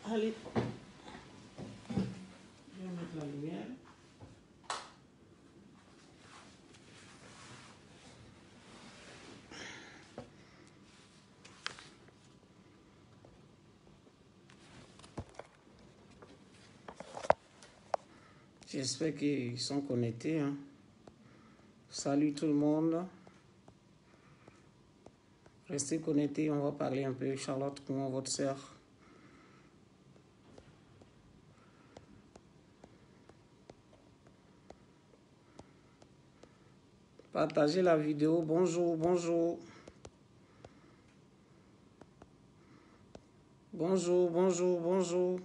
Allez, je vais mettre la lumière. J'espère qu'ils sont connectés. Hein. Salut tout le monde. Restez connectés, on va parler un peu. Charlotte, comment votre sœur? Partagez la vidéo. Bonjour, bonjour. Bonjour, bonjour, bonjour.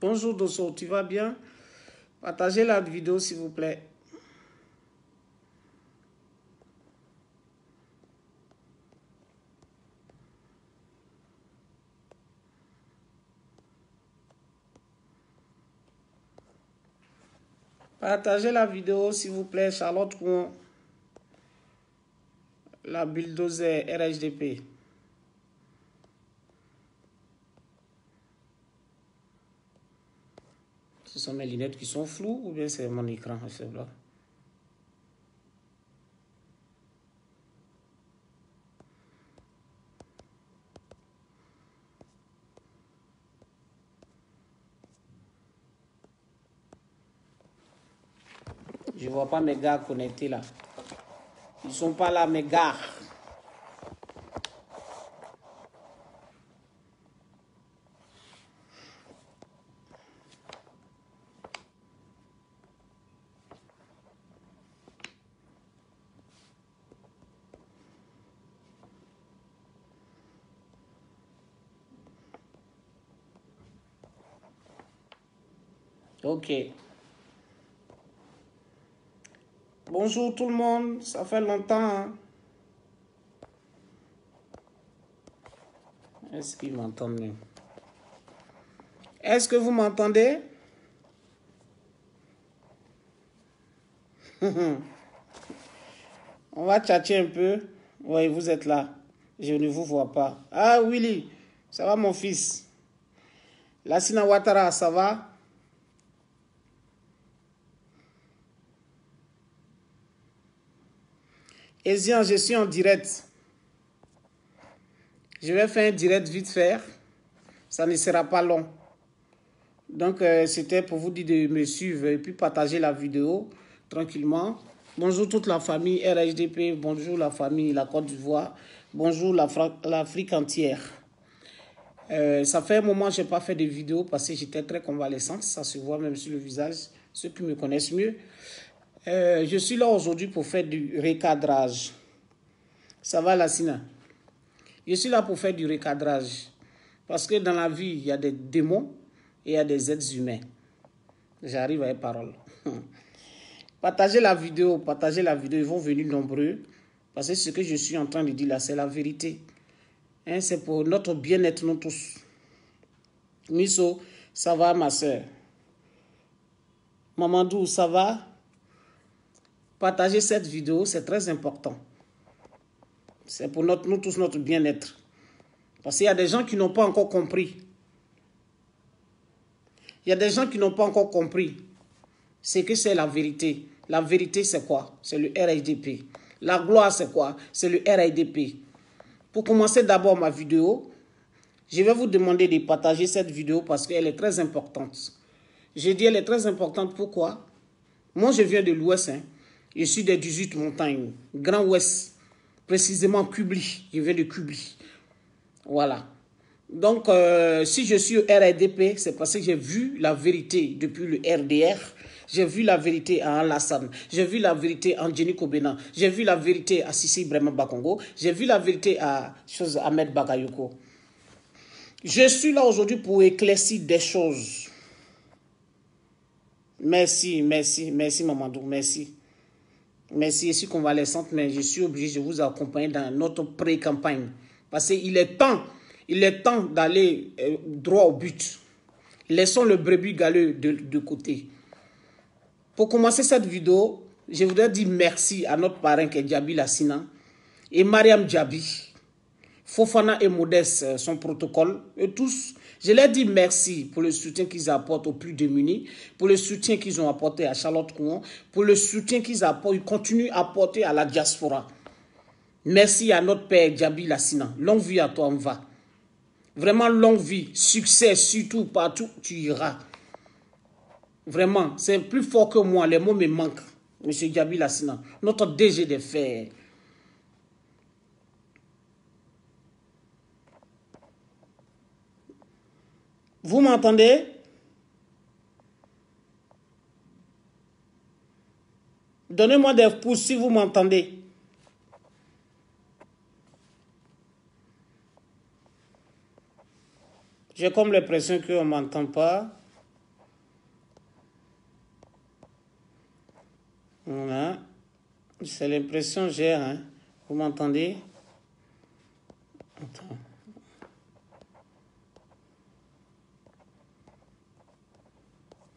Bonjour Dosso, tu vas bien? Partagez la vidéo s'il vous plaît. Partagez la vidéo s'il vous plaît. Charlotte Rouen, la bulldozer RHDP. Ce sont mes lunettes qui sont floues ou bien c'est mon écran là? Je ne vois pas mes gars connectés là. Ils ne sont pas là, mes gars. Ok. Bonjour tout le monde, ça fait longtemps. Hein? Est-ce qu'ils m'entendent mieux? Est-ce que vous m'entendez? On va tchatcher un peu. Oui, vous êtes là. Je ne vous vois pas. Ah, Willy, ça va mon fils? Lassina Ouattara, ça va? Ezian, je suis en direct. Je vais faire un direct vite fait. Ça ne sera pas long. Donc, c'était pour vous dire de me suivre et puis partager la vidéo tranquillement. Bonjour toute la famille RHDP. Bonjour la famille la Côte d'Ivoire. Bonjour l'Afrique entière. Ça fait un moment que je n'ai pas fait de vidéo parce que j'étais très convalescente. Ça se voit même sur le visage. Ceux qui me connaissent mieux. Je suis là aujourd'hui pour faire du recadrage. Ça va, Lassina? Je suis là pour faire du recadrage. Parce que dans la vie, il y a des démons et il y a des êtres humains. J'arrive à les paroles. Partagez la vidéo, ils vont venir nombreux. Parce que ce que je suis en train de dire là, c'est la vérité. Hein, c'est pour notre bien-être, nous tous. Misso, ça va ma soeur? Mamandou, ça va? Partagez cette vidéo, c'est très important. C'est pour nous tous notre bien-être. Parce qu'il y a des gens qui n'ont pas encore compris. Il y a des gens qui n'ont pas encore compris. C'est que c'est la vérité. La vérité, c'est quoi? C'est le RHDP. La gloire, c'est quoi? C'est le RHDP. Pour commencer d'abord ma vidéo, je vais vous demander de partager cette vidéo parce qu'elle est très importante. Je dis elle est très importante, pourquoi? Moi, je viens de l'Ouest. Hein. Je suis des 18 montagnes. Grand Ouest. Précisément Kubli. Je viens de Kubli. Voilà. Donc, si je suis au RHDP, c'est parce que j'ai vu la vérité depuis le RDR. J'ai vu la vérité à Alassane. J'ai vu la vérité à Jenny Kobena. J'ai vu la vérité à Sissi Brema Bakongo. J'ai vu la vérité à Ahmed Bakayoko. Je suis là aujourd'hui pour éclaircir des choses. Merci, merci, merci Mamadou, merci. Merci, je suis convalescente, mais je suis obligé de vous accompagner dans notre pré-campagne. Parce qu'il est temps d'aller droit au but. Laissons le brebis galeux de côté. Pour commencer cette vidéo, je voudrais dire merci à notre parrain qui est Djaby Lassina et Mariam Djaby, Fofana et Modeste, son protocole, et tous. Je leur dis merci pour le soutien qu'ils apportent aux plus démunis, pour le soutien qu'ils ont apporté à Charlotte Kouon, pour le soutien qu'ils continuent à apporter à la diaspora. Merci à notre père Djaby Lassina. Longue vie à toi, on va. Vraiment longue vie, succès, surtout partout où tu iras. Vraiment, c'est plus fort que moi, les mots me manquent. Monsieur Djaby Lassina, notre DG des fers. Vous m'entendez? Donnez-moi des pouces si vous m'entendez. J'ai comme l'impression qu'on ne m'entend pas. Voilà. C'est l'impression que j'ai. Hein. Vous m'entendez? Attends.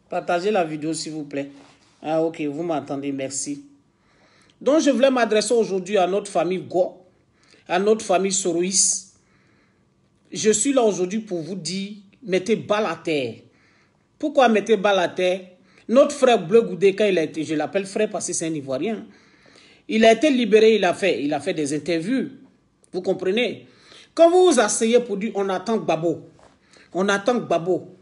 Partagez la vidéo s'il vous plaît. Ah ok, vous m'entendez, merci. Donc je voulais m'adresser aujourd'hui à notre famille Go, à notre famille Soroïs. Je suis là aujourd'hui pour vous dire, mettez balle à terre. Pourquoi mettez balle à terre? Notre frère Bleu Goudé, quand il a été, je l'appelle frère parce que c'est un Ivoirien, il a été libéré, il a fait des interviews. Vous comprenez? Quand vous vous asseyez pour dire, on attend Gbagbo, on attend Gbagbo,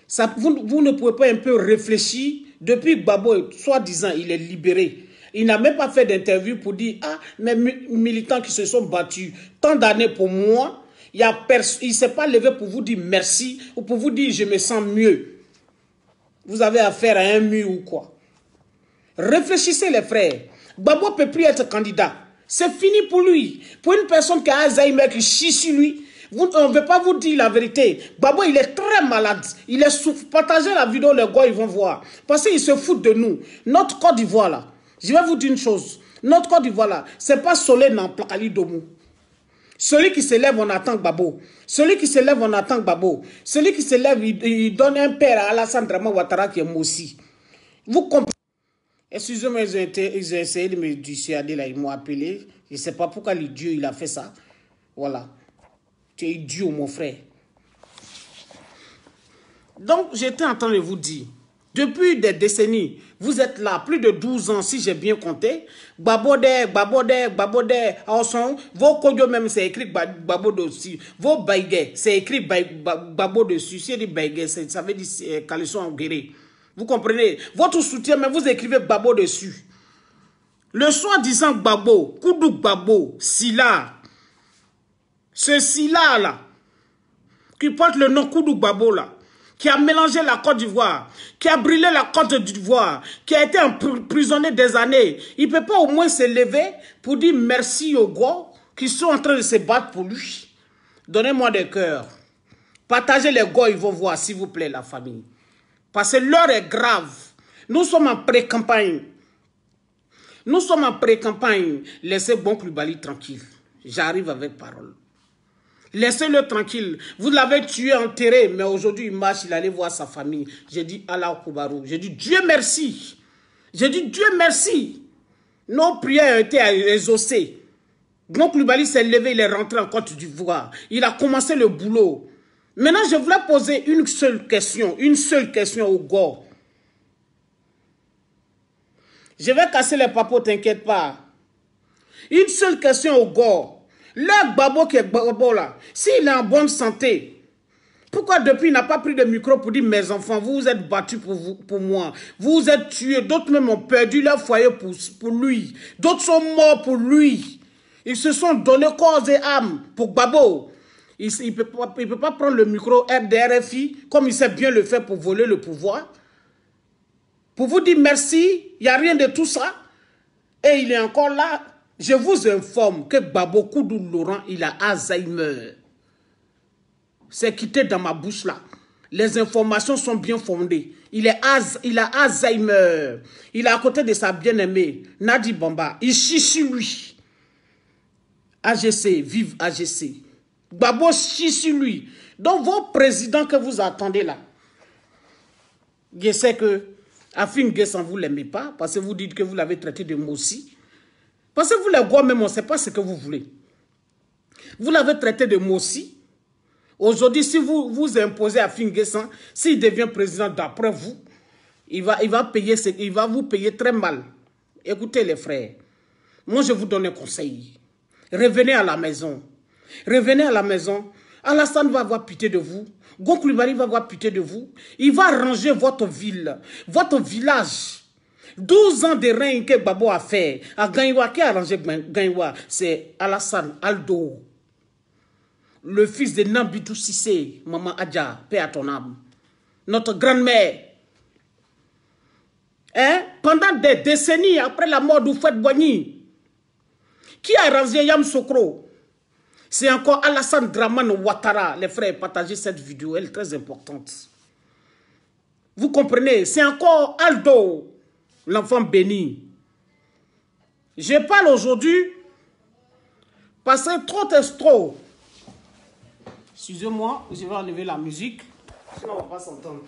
ça, vous ne pouvez pas un peu réfléchir. Depuis Gbagbo, soi-disant, il est libéré. Il n'a même pas fait d'interview pour dire, ah, mes militants qui se sont battus tant d'années pour moi, il ne s'est pas levé pour vous dire merci ou pour vous dire, je me sens mieux. Vous avez affaire à un mur ou quoi? Réfléchissez les frères. Gbagbo ne peut plus être candidat. C'est fini pour lui. Pour une personne qui a Alzheimer, qui chie sur lui, on ne veut pas vous dire la vérité. Gbagbo, il est très malade. Il est souffre. Partagez la vidéo, les gars, ils vont voir. Parce qu'ils se foutent de nous. Notre Côte d'Ivoire, là, je vais vous dire une chose. Notre Côte d'Ivoire, là, ce n'est pas Solène en Plakali Domou. Celui qui se lève, on attend Gbagbo. Celui qui se lève, on attend Gbagbo. Celui qui se lève, il donne un père à Alassane Draman Ouattara qui est Moussi. Vous comprenez? Excusez-moi, ils ont essayé de me dissuader, là, ils m'ont appelé. Je ne sais pas pourquoi l'idiot, il a fait ça. Voilà. Tu es idiot, mon frère. Donc, j'étais en train de vous dire, depuis des décennies, vous êtes là, plus de 12 ans, si j'ai bien compté. Gbabode, vos kodio même, c'est écrit Gbagbo dessus. Vos baïguets, c'est écrit Gbagbo dessus. Si dit baïguet, ça veut dire caleçon en guéré. Vous comprenez? Votre soutien, mais vous écrivez Gbagbo dessus. Le soi-disant Gbagbo, Koudou Gbagbo, Silla, ce Silla là, qui porte le nom Koudou Gbagbo là, qui a mélangé la Côte d'Ivoire, qui a brûlé la Côte d'Ivoire, qui a été emprisonné des années, il ne peut pas au moins se lever pour dire merci aux gars qui sont en train de se battre pour lui. Donnez-moi des cœurs. Partagez les gars, ils vont voir, s'il vous plaît, la famille. Parce que l'heure est grave. Nous sommes en pré-campagne. Nous sommes en pré-campagne. Laissez Bon Coulibaly tranquille. J'arrive avec parole. Laissez-le tranquille. Vous l'avez tué, enterré, mais aujourd'hui il marche, il allait voir sa famille. J'ai dit Allah Koubarou. J'ai dit Dieu merci. J'ai dit Dieu merci. Nos prières ont été exaucées. Bon Coulibaly s'est levé, il est rentré en Côte d'Ivoire. Il a commencé le boulot. Maintenant, je voulais poser une seule question au gars. Je vais casser les papeaux, t'inquiète pas. Une seule question au gars. Le Gbagbo qui est Gbagbo là, s'il est en bonne santé, pourquoi depuis il n'a pas pris de micro pour dire mes enfants, vous vous êtes battus pour moi, vous vous êtes tués, d'autres même ont perdu leur foyer pour lui, d'autres sont morts pour lui, ils se sont donnés corps et âme pour Gbagbo. Il ne peut pas prendre le micro RDRFI comme il sait bien le faire pour voler le pouvoir. Pour vous dire merci, il n'y a rien de tout ça. Et il est encore là. Je vous informe que Gbagbo Koudou Laurent, il a Alzheimer. c'est quitté dans ma bouche là. Les informations sont bien fondées. Il a Alzheimer. Il est à côté de sa bien-aimée, Nadi Bamba. Il chie sur lui. AGC, vive AGC. Gbagbo chie sur lui. Donc, vos présidents que vous attendez là, je sais que Afin Guessan, vous ne l'aimez pas, parce que vous dites que vous l'avez traité de Mossi. Parce que vous, les gars, même, on ne sait pas ce que vous voulez. Vous l'avez traité de Mossi. Aujourd'hui, si vous imposez Afin Guessan, s'il devient président d'après vous, il va vous payer très mal. Écoutez les frères, moi je vous donne un conseil. Revenez à la maison. Revenez à la maison. Alassane va avoir pitié de vous. Gonkoulibaly va avoir pitié de vous. Il va ranger votre ville, votre village. 12 ans de règne que Babo a fait. À Gagnoua, qui a arrangé Gagnoua? C'est Alassane Aldo. Le fils de Nambitou Sissé, Maman Adja, paix à ton âme. Notre grand-mère. Hein? Pendant des décennies après la mort d'Oufouette Boigny, qui a arrangé Yam Sokro? C'est encore Alassane Draman Ouattara. Les frères, partagez cette vidéo, elle est très importante. Vous comprenez? C'est encore Aldo, l'enfant béni. Je parle aujourd'hui parce que trop est trop. Excusez-moi, je vais enlever la musique, sinon on ne va pas s'entendre.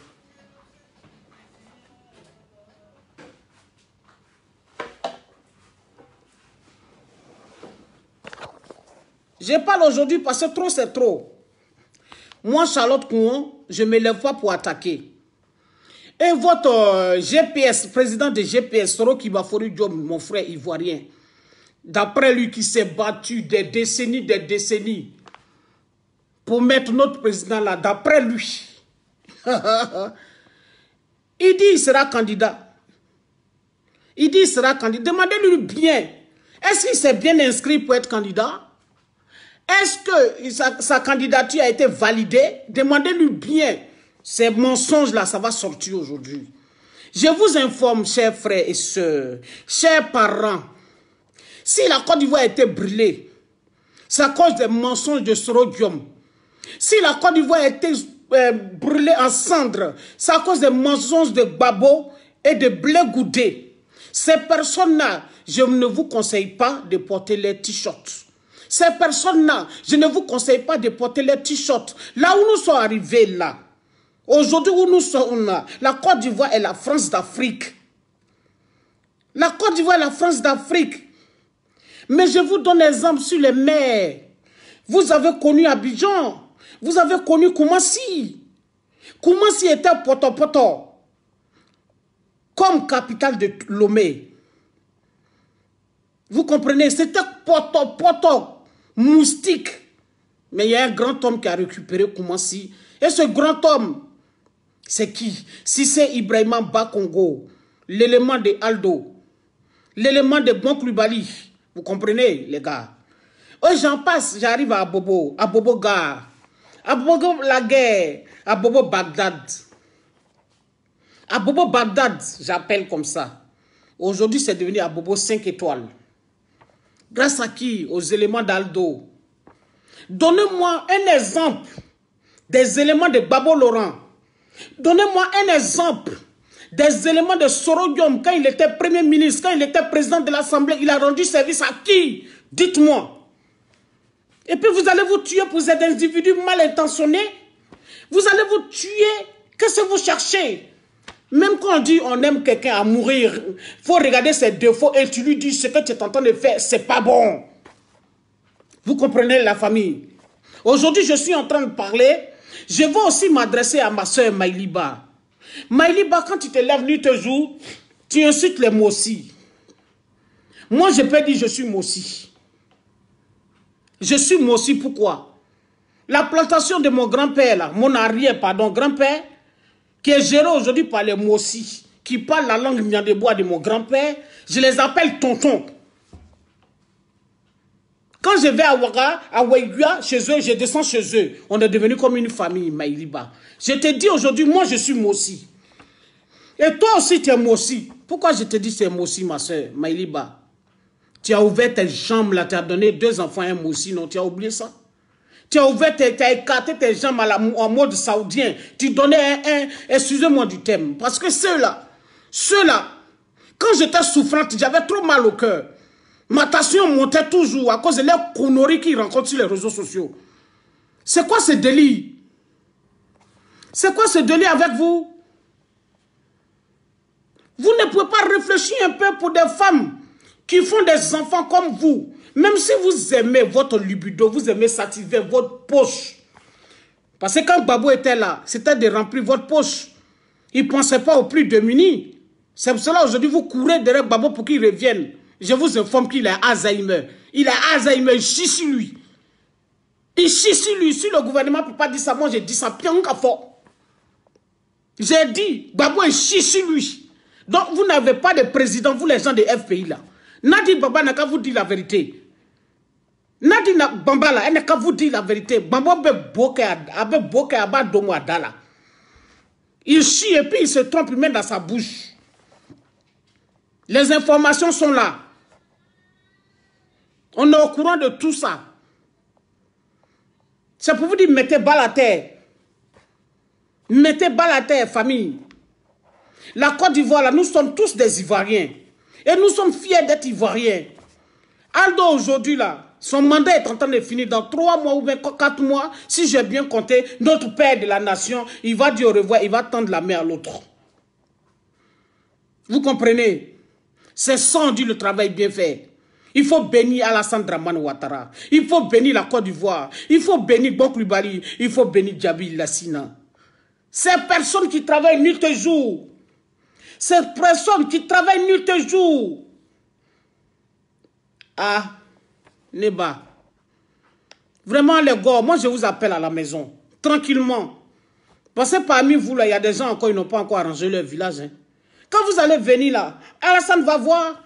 Je parle aujourd'hui parce que trop c'est trop. Moi, Charlotte Kouon, je ne me lève pas pour attaquer. Et votre GPS, président de GPS, Soroki Bafori Diop, mon frère ivoirien, d'après lui qui s'est battu des décennies, pour mettre notre président là, d'après lui. Il dit qu'il sera candidat. Il dit qu'il sera candidat. Demandez-lui bien. Est-ce qu'il s'est bien inscrit pour être candidat? Est-ce que sa candidature a été validée? Demandez-lui bien. Ces mensonges-là, ça va sortir aujourd'hui. Je vous informe, chers frères et sœurs, chers parents, si la Côte d'Ivoire a été brûlée, c'est à cause des mensonges de Sorodium. Si la Côte d'Ivoire a été brûlée en cendres, c'est à cause des mensonges de Babo et de Blé Goudé. Ces personnes-là, je ne vous conseille pas de porter les t-shirts. Ces personnes-là, je ne vous conseille pas de porter les t-shirts. Là où nous sommes arrivés là, aujourd'hui où nous sommes là, la Côte d'Ivoire est la France d'Afrique. La Côte d'Ivoire est la France d'Afrique. Mais je vous donne un exemple sur les mers. Vous avez connu Abidjan. Vous avez connu Koumassi. Koumassi était Poto comme capitale de Lomé. Vous comprenez? C'était Poto, moustique. Mais il y a un grand homme qui a récupéré Koumassi. Et ce grand homme, c'est qui? Si c'est Ibrahima Bakongo, l'élément de Aldo, l'élément de Gonkoulibaly. Vous comprenez, les gars? Oh, j'en passe, j'arrive à Bobo Gare, à Bobo la guerre, à Bobo Bagdad. À Bobo Bagdad, j'appelle comme ça. Aujourd'hui, c'est devenu à Bobo 5 étoiles. Grâce à qui? Aux éléments d'Aldo. Donnez-moi un exemple des éléments de Babo Laurent. Donnez-moi un exemple des éléments de Sorodium quand il était premier ministre, quand il était président de l'Assemblée. Il a rendu service à qui? Dites-moi. Et puis vous allez vous tuer pour ces individus mal intentionnés. Vous allez vous tuer. Qu'est-ce que vous cherchez? Même quand on dit on aime quelqu'un à mourir, il faut regarder ses défauts et tu lui dis ce que tu es en train de faire, c'est pas bon. Vous comprenez la famille? Aujourd'hui, je suis en train de parler. Je veux aussi m'adresser à ma soeur Maïliba. Maïliba, quand tu te lèves nuit et jour, tu insultes les Mossi. Moi, je peux dire je suis Mossi. Je suis Mossi, pourquoi? La plantation de mon grand-père, là, mon grand-père, qui est géré aujourd'hui par les Mossi, qui parlent la langue Nyandebois de mon grand-père, je les appelle tonton. Quand je vais à Ouaga, à Ouaïgua, chez eux, je descends chez eux. On est devenu comme une famille, Maïliba. Je te dis aujourd'hui, moi je suis Mossi. Et toi aussi tu es Mossi. Pourquoi je te dis c'est Mossi, ma soeur, Maïliba? Tu as ouvert tes jambes là, tu as donné 2 enfants à un Mossi, non? Tu as oublié ça? Tu as ouvert, tu as écarté tes jambes en mode saoudien. Tu donnais excusez-moi du thème. Parce que ceux-là, quand j'étais souffrante, j'avais trop mal au cœur. Ma tension montait toujours à cause de leurs conneries qu'ils rencontrent sur les réseaux sociaux. C'est quoi ce délire? C'est quoi ce délire avec vous? Vous ne pouvez pas réfléchir un peu pour des femmes qui font des enfants comme vous. Même si vous aimez votre libido, vous aimez satisfaire votre poche. Parce que quand Gbagbo était là, c'était de remplir votre poche. Il ne pensait pas aux plus démunis. C'est pour cela aujourd'hui vous courez derrière Gbagbo pour qu'il revienne. Je vous informe qu'il a Alzheimer. Il a Alzheimer, il chie sur lui. Il chie sur lui. Si le gouvernement ne peut pas dire ça, moi j'ai dit ça. J'ai dit, Gbagbo il chie sur lui. Donc vous n'avez pas de président, vous les gens de FPI là. Nadi Baba n'a qu'à vous dire la vérité. Nadi Bamba là, elle n'a qu'à vous dire la vérité. Bamba abe boke aba domo adala. Il chie et puis il se trompe, il met dans sa bouche. Les informations sont là. On est au courant de tout ça. C'est pour vous dire, mettez bas la terre. Mettez bas la terre, famille. La Côte d'Ivoire, là, nous sommes tous des Ivoiriens. Et nous sommes fiers d'être Ivoiriens. Aldo, aujourd'hui, là, son mandat est en train de finir dans 3 mois ou bien 4 mois. Si j'ai bien compté, notre père de la nation, il va dire au revoir, il va tendre la main à l'autre. Vous comprenez? C'est ça, on dit le travail bien fait. Il faut bénir Alassane Dramane Ouattara. Il faut bénir la Côte d'Ivoire. Il faut bénir Bokulibali. Il faut bénir Djabil Lassina. Ces personnes qui travaillent nuit et jour. Ces personnes qui travaillent nuit et jour. Ah, Neba. Vraiment, les gars, moi je vous appelle à la maison. Tranquillement. Parce que parmi vous, là, il y a des gens encore, ils n'ont pas encore arrangé leur village. Hein. Quand vous allez venir là, Alassane va voir.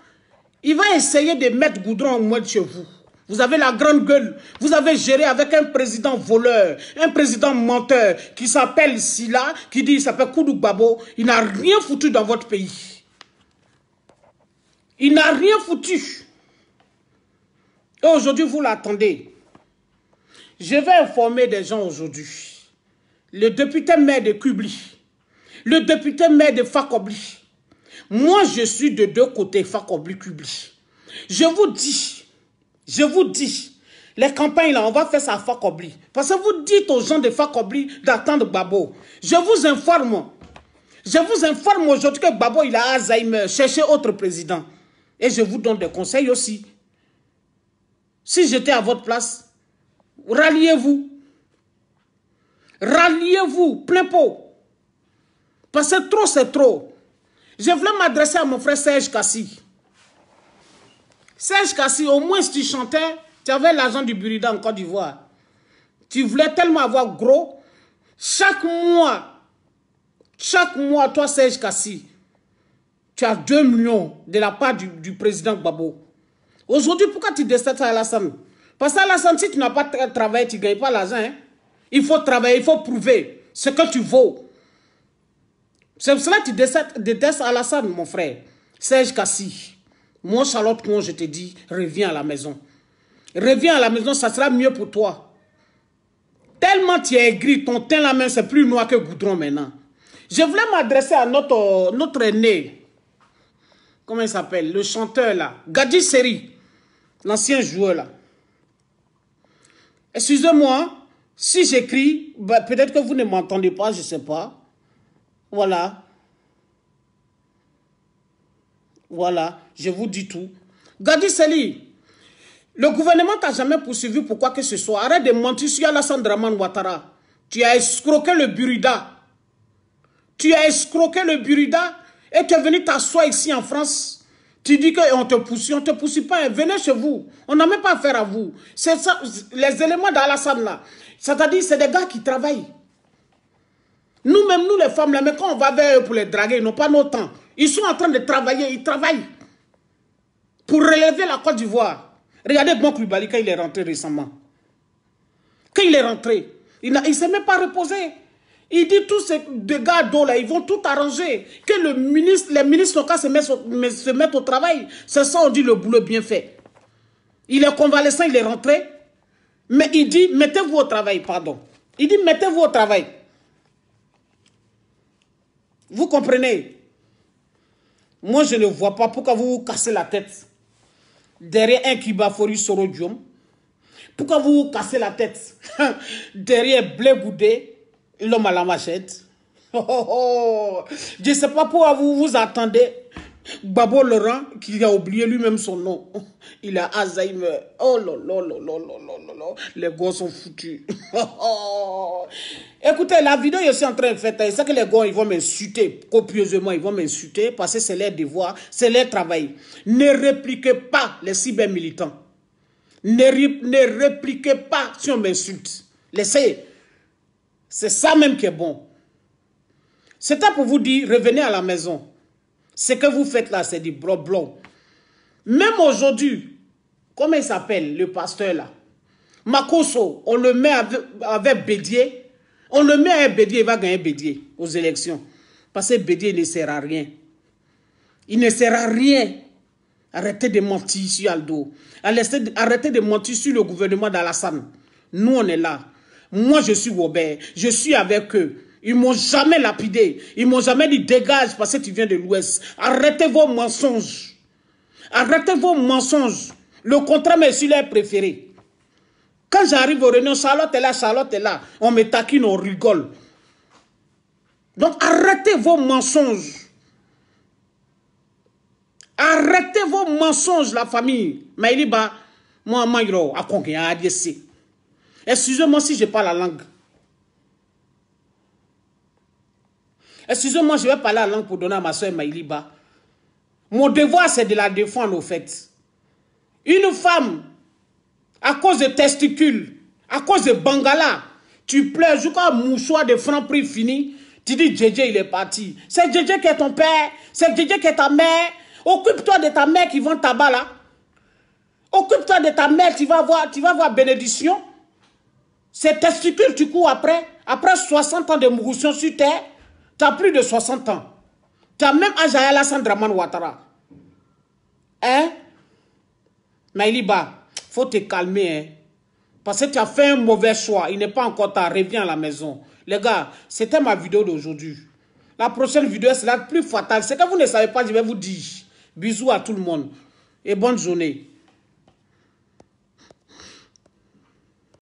Il va essayer de mettre goudron au moins de chez vous. Vous avez la grande gueule. Vous avez géré avec un président voleur, un président menteur qui s'appelle Silla, qui dit il s'appelle Koudou Gbagbo. Il n'a rien foutu dans votre pays. Il n'a rien foutu. Et aujourd'hui, vous l'attendez. Je vais informer des gens aujourd'hui. Le député maire de Kubli, le député maire de Fakobli. Moi, je suis de deux côtés, Fakobli-Kubli. Je vous dis, les campagnes là, on va faire ça à Fakobli. Parce que vous dites aux gens de Fakobli d'attendre Gbagbo. Je vous informe aujourd'hui que Gbagbo, il a Alzheimer. Cherchez autre président. Et je vous donne des conseils aussi. Si j'étais à votre place, ralliez-vous. Ralliez-vous, plein pot. Parce que trop, c'est trop. Je voulais m'adresser à mon frère Serge Kassi. Serge Kassi, au moins si tu chantais, tu avais l'argent du Burida en Côte d'Ivoire. Tu voulais tellement avoir gros. Chaque mois, toi Serge Kassi, tu as 2 millions de la part du président Gbagbo. Aujourd'hui, pourquoi tu décèdes à Alassane? Parce que Alassane, si tu n'as pas travaillé, tu ne gagnes pas l'argent. Hein? Il faut travailler, il faut prouver ce que tu vaux. C'est pour cela que tu détestes Alassane, mon frère. Serge Kassi. Moi, Charlotte, moi, je te dis, reviens à la maison. Reviens à la maison, ça sera mieux pour toi. Tellement tu es aigri, ton teint la main, c'est plus noir que goudron maintenant. Je voulais m'adresser à notre aîné. Comment il s'appelle? Le chanteur là. Gadi Seri. L'ancien joueur là. Excusez-moi, si j'écris, bah, peut-être que vous ne m'entendez pas, je ne sais pas. Voilà. Voilà, je vous dis tout. Gadi Seli, le gouvernement t'a jamais poursuivi pour quoi que ce soit. Arrête de mentir sur Alassane Dramane Ouattara. Tu as escroqué le Burida. Tu as escroqué le Burida et tu es venu t'asseoir ici en France. Tu dis qu'on te poursuit, on ne te poursuit pas. Venez chez vous. On n'a même pas affaire à vous. C'est ça, les éléments d'Alassane là. C'est-à-dire, c'est des gars qui travaillent. Nous-mêmes, nous les femmes, là, mais quand on va vers eux pour les draguer, ils n'ont pas notre temps. Ils sont en train de travailler, ils travaillent pour relever la Côte d'Ivoire. Regardez Bokulibali quand il est rentré récemment. Quand il est rentré, il ne s'est même pas reposé. Il dit tous ces gars d'eau là, ils vont tout arranger. Que les ministres locaux se mettent au travail. C'est ça, on dit le boulot bien fait. Il est convalescent, il est rentré. Mais il dit, mettez-vous au travail, pardon. Il dit, mettez-vous au travail. Vous comprenez? Moi, je ne vois pas pourquoi vous vous cassez la tête derrière un Kibafori Sorodium. Pourquoi vous vous cassez la tête derrière Blé Goudé, l'homme à la machette. Je ne sais pas pourquoi vous vous attendez. Babo Laurent, qui a oublié lui-même son nom. Il a Alzheimer. Oh là là là là là là. Les gars sont foutus. Écoutez, la vidéo je suis en train de faire, c'est que les gars ils vont m'insulter copieusement, ils vont m'insulter parce que c'est leur devoir, c'est leur travail. Ne répliquez pas les cyber-militants. Ne répliquez pas si on m'insulte. Laissez. C'est ça même qui est bon. C'était pour vous dire, revenez à la maison. Ce que vous faites là, c'est du blanc. Même aujourd'hui, comment il s'appelle, le pasteur là? Makoso, on le met avec Bédier. On le met avec Bédier, il va gagner Bédier aux élections. Parce que Bédier ne sert à rien. Il ne sert à rien. Arrêtez de mentir sur Aldo. Arrêtez de mentir sur le gouvernement d'Alassane. Nous, on est là. Moi, je suis Robert. Je suis avec eux. Ils ne m'ont jamais lapidé. Ils ne m'ont jamais dit dégage parce que tu viens de l'Ouest. Arrêtez vos mensonges. Arrêtez vos mensonges. Le contrat m'est sur les préférés. Quand j'arrive aux réunions, Charlotte est là. On me taquine, on rigole. Donc arrêtez vos mensonges. Arrêtez vos mensonges, la famille. Maïliba, moi, excusez-moi si je parle la langue. Excusez-moi, je vais parler la langue pour donner à ma soeur Maïliba. Mon devoir, c'est de la défendre, au fait. Une femme, à cause de testicules, à cause de Bangala, tu pleures jusqu'à un mouchoir de franc prix fini, tu dis Djedje, il est parti. C'est Djedje qui est ton père, c'est Djedje qui est ta mère. Occupe-toi de ta mère qui vend tabac là. Occupe-toi de ta mère, tu vas voir bénédiction. Ces testicules, tu cours après. Après 60 ans de mousson sur terre, tu as plus de 60 ans. Tu as même âge à Alassane Dramane Ouattara. Hein? Maïliba, faut te calmer. Hein? Parce que tu as fait un mauvais choix. Il n'est pas encore tard. Reviens à la maison. Les gars, c'était ma vidéo d'aujourd'hui. La prochaine vidéo, c'est la plus fatale. C'est que vous ne savez pas, je vais vous dire. Bisous à tout le monde. Et bonne journée.